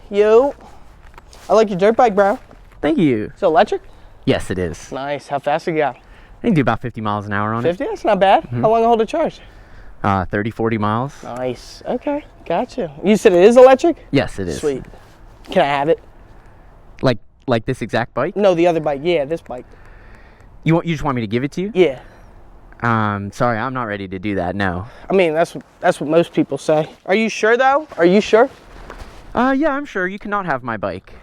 Yo. I like your dirt bike, bro. Thank you. Is it electric? Yes, it is. Nice. How fast you got? I can do about 50 miles an hour on 50? That's not bad. How long will hold a charge? 30, 40 miles. Nice. Okay. Gotcha. You said it is electric? Yes, it is. Sweet. Can I have it? Like this exact bike? No, the other bike. Yeah, this bike. You just want me to give it to you? Yeah. Sorry, I'm not ready to do that, no. I mean, that's what most people say. Are you sure, though? Are you sure? Yeah, I'm sure. You cannot have my bike.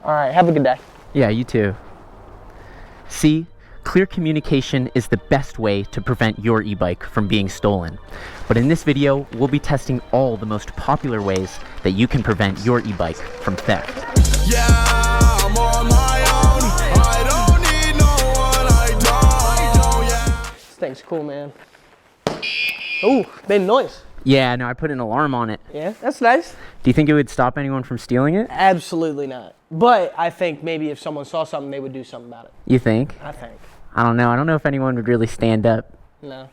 All right. Have a good day. Yeah, you too. See, clear communication is the best way to prevent your e-bike from being stolen. But in this video, we'll be testing all the most popular ways that you can prevent your e-bike from theft. Yeah, I'm on my own. I don't need no one. I don't. Yeah. This thing's cool, man. Ooh, made a noise. Yeah, no, I put an alarm on it. Yeah, that's nice. Do you think it would stop anyone from stealing it? Absolutely not. But I think maybe if someone saw something, they would do something about it. You think? I think. I don't know. I don't know if anyone would really stand up. No.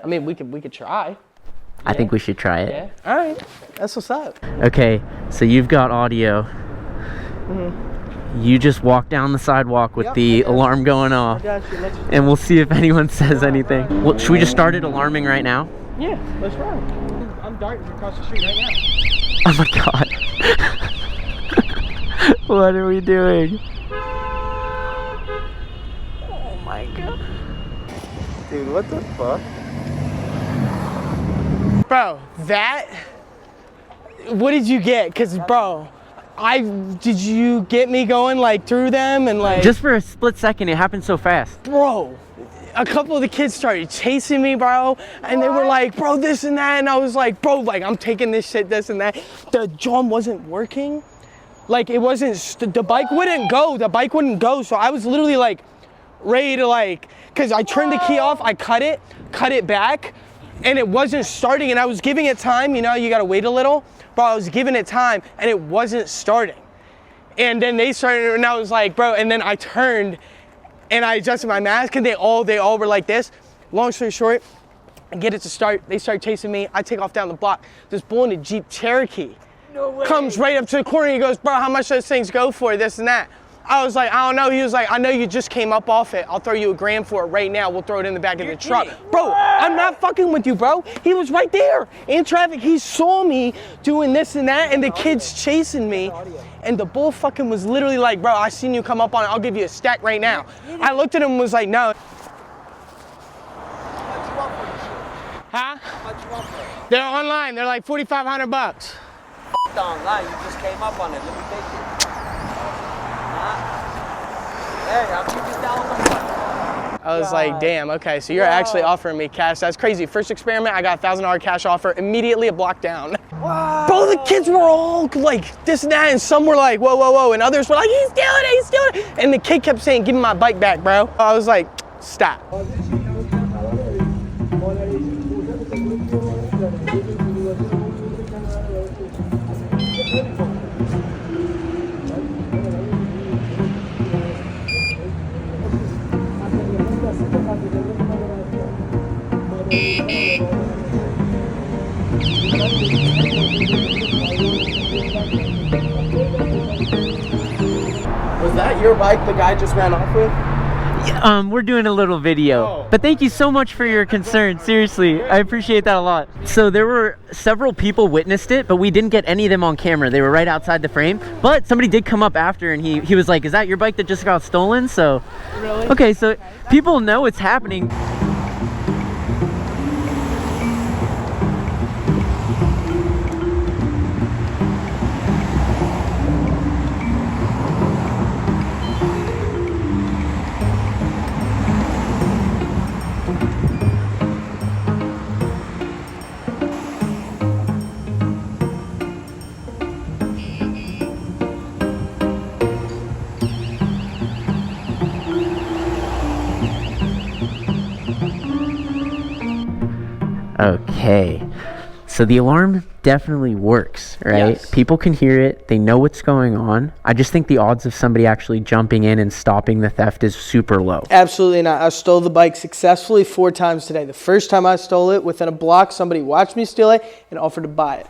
I mean, we could try. I think we should try it. Yeah. All right. That's what's up. Okay, so you've got audio. You just walk down the sidewalk with the alarm going off. Got you. And we'll see if anyone says anything. Well, should we just start it alarming right now? Yeah, let's run. I'm darting across the street right now. Oh my god. What are we doing? Oh my god. Dude, what the fuck? Bro, what did you get? Because, bro, did you get me going, like, through them and, like... Just for a split second, it happened so fast. Bro, a couple of the kids started chasing me, bro, and they were like, bro, this and that, and I was like, bro, like, I'm taking this shit, this and that. The drum wasn't working. Like, it wasn't, the bike wouldn't go, so I was literally, like, ready to, like, because I turned the key off, I cut it back, and it wasn't starting, and I was giving it time, you know, you gotta wait a little, bro, I was giving it time, and it wasn't starting. And then they started, and I was like, bro, and then I turned, and I adjusted my mask, and they all were like this. Long story short, I get it to start, they start chasing me, I take off down the block. This bull in a Jeep Cherokee comes right up to the corner, he goes, bro, how much those things go for, this and that? I was like, I don't know. He was like, I know you just came up off it. I'll throw you $1,000 for it right now. We'll throw it in the back of the truck. Bro, I'm not fucking with you, bro. He was right there in traffic. He saw me doing this and that, and the kids chasing me. And the bull fucking was literally like, bro, I seen you come up on it. I'll give you a stack right now. I looked at him and was like, no. Huh? They're online. They're like $4,500. Online, you just came up on it. Let me take it. Hey, I'll keep you down the front. I was like, damn, okay, so you're actually offering me cash. That's crazy. First experiment, I got a $1,000 cash offer, immediately a block down. Wow. Bro, the kids were all like this and that, and some were like, whoa, whoa, whoa, and others were like, he's stealing it, he's stealing it. And the kid kept saying, give me my bike back, bro. I was like, stop. Was that your bike the guy just ran off with? We're doing a little video, but thank you so much for your concern. Seriously, I appreciate that a lot. So there were several people witnessed it, but we didn't get any of them on camera. They were right outside the frame, but somebody did come up after, and he was like, is that your bike that just got stolen? So, really? Okay, so people know it's happening. Okay, so the alarm definitely works, right? Yes. People can hear it, they know what's going on. I just think the odds of somebody actually jumping in and stopping the theft is super low. Absolutely not. I stole the bike successfully 4 times today. The first time I stole it, within a block, somebody watched me steal it and offered to buy it.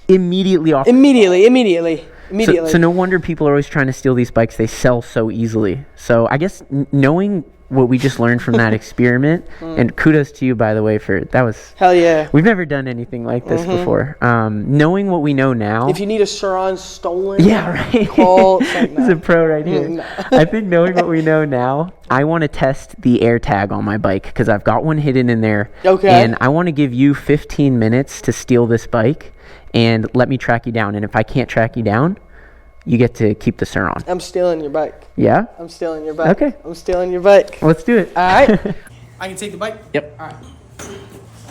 Immediately off. Immediately. So no wonder people are always trying to steal these bikes. They sell so easily. So I guess knowing what we just learned from that experiment, and kudos to you, by the way, for that was... Hell yeah. We've never done anything like this before. Knowing what we know now... If you need a Surron stolen... Yeah, right. Call... He's a pro right here. I think knowing what we know now, I want to test the AirTag on my bike because I've got one hidden in there. Okay. And I want to give you 15 minutes to steal this bike and let me track you down. And if I can't track you down, you get to keep the Surron. I'm stealing your bike. Yeah? I'm stealing your bike. Okay. I'm stealing your bike. Let's do it. All right. I can take the bike? Yep. All right.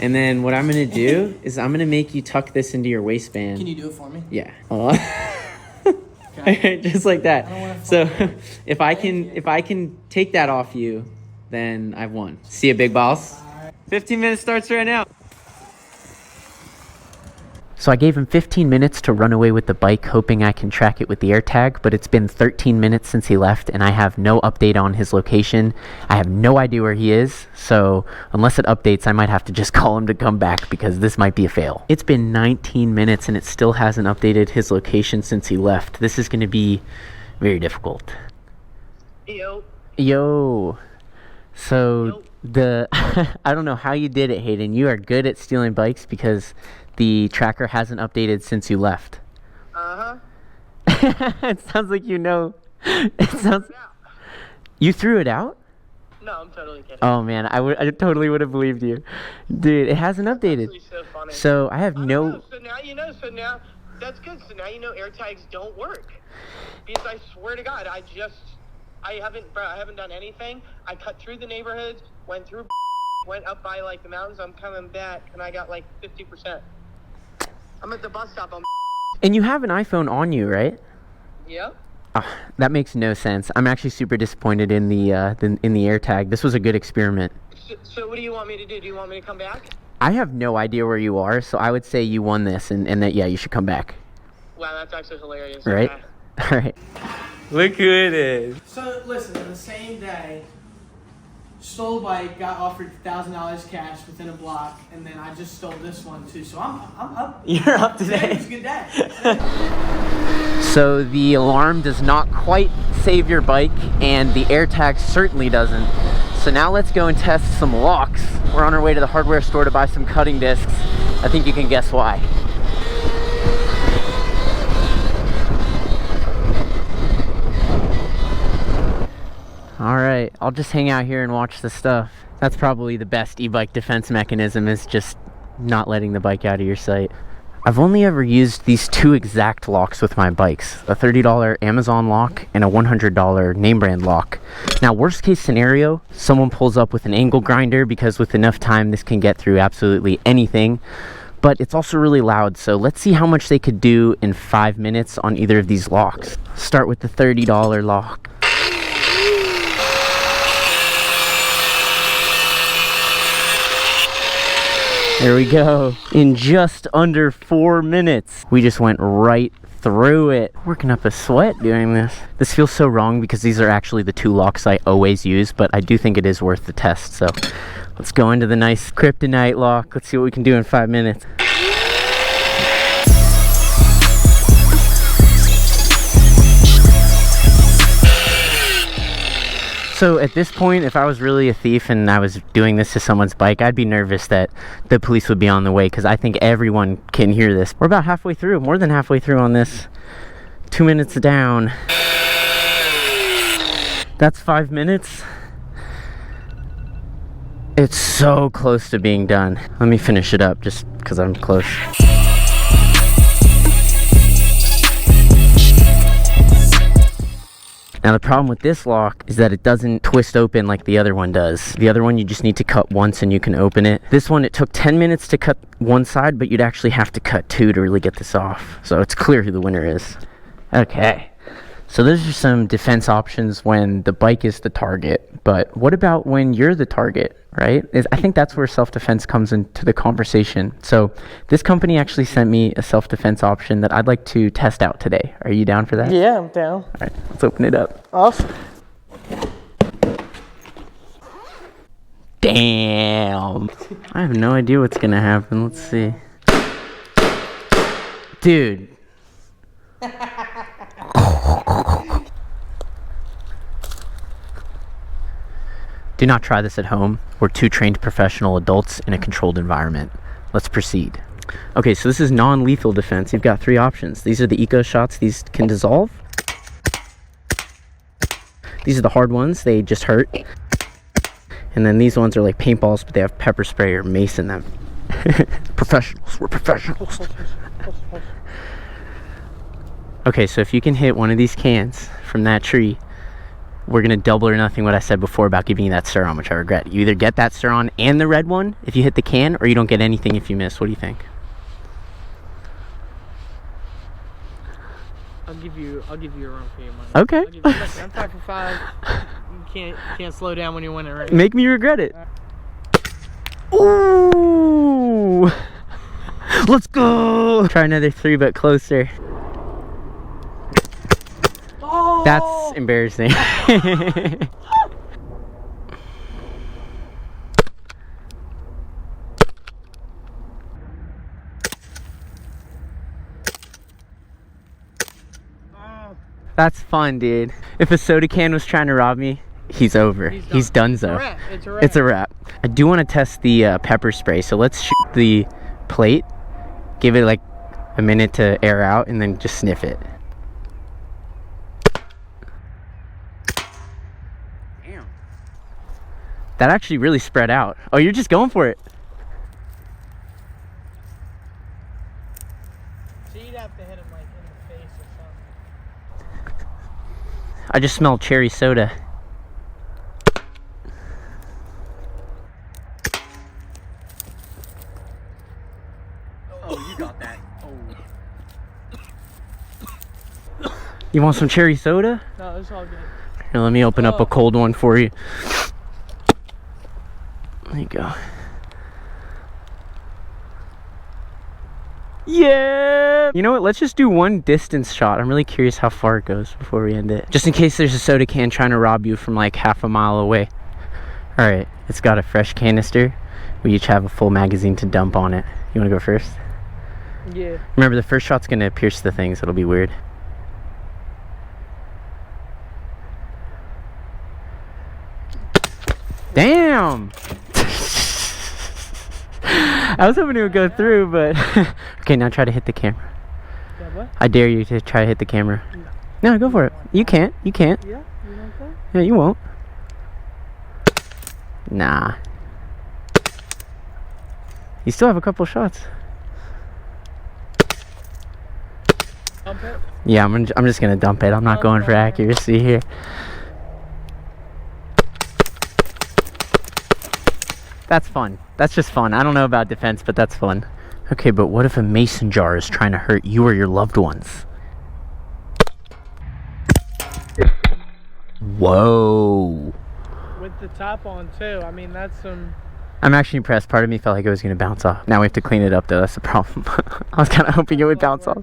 And then what I'm going to do is I'm going to make you tuck this into your waistband. Can you do it for me? Yeah. Okay. Just like that. So if I can take that off you, then I've won. See you, big boss. 15 minutes starts right now. So I gave him 15 minutes to run away with the bike, hoping I can track it with the AirTag, but it's been 13 minutes since he left, and I have no update on his location. I have no idea where he is, so unless it updates, I might have to just call him to come back because this might be a fail. It's been 19 minutes, and it still hasn't updated his location since he left. This is going to be very difficult. Yo. So I don't know how you did it, Hayden. You are good at stealing bikes because the tracker hasn't updated since you left. It sounds like you know. You threw it out? No, I'm totally kidding. Oh man, I totally would have believed you. Dude, it hasn't updated. That's so funny. So I have no... Know. So now you know. So now, that's good. So now you know AirTags don't work. Because I swear to God, I haven't done anything. I cut through the neighborhoods, went up by like the mountains. I'm coming back, and I got like 50%. I'm at the bus stop. And you have an iPhone on you, right? Yep. That makes no sense. I'm actually super disappointed in the AirTag. This was a good experiment. So what do you want me to do? Do you want me to come back? I have no idea where you are, so I would say you won this and that, yeah, you should come back. Wow, that's actually hilarious. Right? Okay. All right. Look who it is. So listen, the same day, stole a bike, got offered $1,000 cash within a block, and then I just stole this one too. So I'm up. You're up today. It's a good day. So the alarm does not quite save your bike, and the AirTag certainly doesn't. So now let's go and test some locks. We're on our way to the hardware store to buy some cutting discs. I think you can guess why. All right, I'll just hang out here and watch the stuff. That's probably the best e-bike defense mechanism, is just not letting the bike out of your sight. I've only ever used these two exact locks with my bikes, a $30 Amazon lock and a $100 name brand lock. Now, worst case scenario, someone pulls up with an angle grinder, because with enough time, this can get through absolutely anything. But it's also really loud, so let's see how much they could do in 5 minutes on either of these locks. Start with the $30 lock. There we go. In just under 4 minutes, we just went right through it. Working up a sweat doing this. This feels so wrong because these are actually the two locks I always use, but I do think it is worth the test. So let's go into the nice kryptonite lock. Let's see what we can do in 5 minutes. So at this point, if I was really a thief and I was doing this to someone's bike, I'd be nervous that the police would be on the way, because I think everyone can hear this. We're about halfway through, more than halfway through on this. 2 minutes down. That's 5 minutes. It's so close to being done. Let me finish it up just because I'm close. Now the problem with this lock is that it doesn't twist open like the other one does. The other one, you just need to cut once and you can open it. This one, it took 10 minutes to cut one side, but you'd actually have to cut two to really get this off. So it's clear who the winner is. Okay. So those are some defense options when the bike is the target. But what about when you're the target, right? I think that's where self-defense comes into the conversation. So this company actually sent me a self-defense option that I'd like to test out today. Are you down for that? Yeah, I'm down. All right, let's open it up. Awesome. Damn. I have no idea what's gonna happen. Let's see. Dude. Do not try this at home. We're two trained professional adults in a controlled environment. Let's proceed. Okay, so this is non-lethal defense. You've got 3 options. These are the eco shots. These can dissolve. These are the hard ones. They just hurt. And then these ones are like paintballs, but they have pepper spray or mace in them. Professionals. We're professionals. Okay, so if you can hit one of these cans from that tree, we're gonna double or nothing what I said before about giving you that Surron, which I regret. You either get that Surron and the red one if you hit the can, or you don't get anything if you miss. What do you think? I'll give you a run for your money. Okay. Listen, I'm 5 for 5. You can't slow down when you win it, right? Make me regret it. Ooh. Let's go. Try another 3, but closer. Oh. That's embarrassing. That's fun, dude. If a soda can was trying to rob me, he's over. He's donezo. It's a wrap. I do want to test the pepper spray, so let's shoot the plate, give it like a minute to air out, and then just sniff it. Damn. That actually really spread out. Oh, you're just going for it. So you'd have to hit him like in the face or something. I just smelled cherry soda. Oh, you got that. Oh. You want some cherry soda? No, it's all good. Here, let me open up a cold one for you. There you go. Yeah! You know what? Let's just do one distance shot. I'm really curious how far it goes before we end it. Just in case there's a soda can trying to rob you from like half a mile away. Alright, it's got a fresh canister. We each have a full magazine to dump on it. You want to go first? Yeah. Remember, the first shot's going to pierce the thing, so it'll be weird. Damn! I was hoping it would go through, but... Okay, now try to hit the camera. Yeah, what? I dare you to try to hit the camera. No, go for it. You can't. You can't. Yeah? You like that? Yeah, you won't. Nah. You still have a couple shots. Dump it? Yeah, I'm just gonna dump it. I'm not going for accuracy here. That's fun. That's just fun. I don't know about defense, but that's fun. Okay, but what if a mason jar is trying to hurt you or your loved ones? Whoa. With the top on too. I mean, that's some... I'm actually impressed. Part of me felt like it was gonna bounce off. Now we have to clean it up though. That's the problem. I was kind of hoping it would bounce off.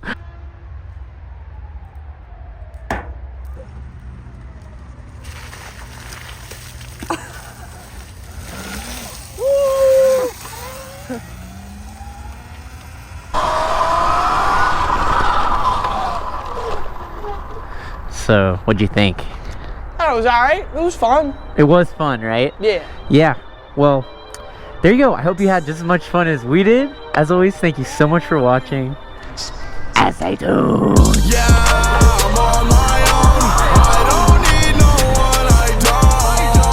So, what'd you think? That was alright. It was fun. It was fun, right? Yeah. Yeah. Well, there you go. I hope you had just as much fun as we did. As always, thank you so much for watching. As I do. Yeah, I'm on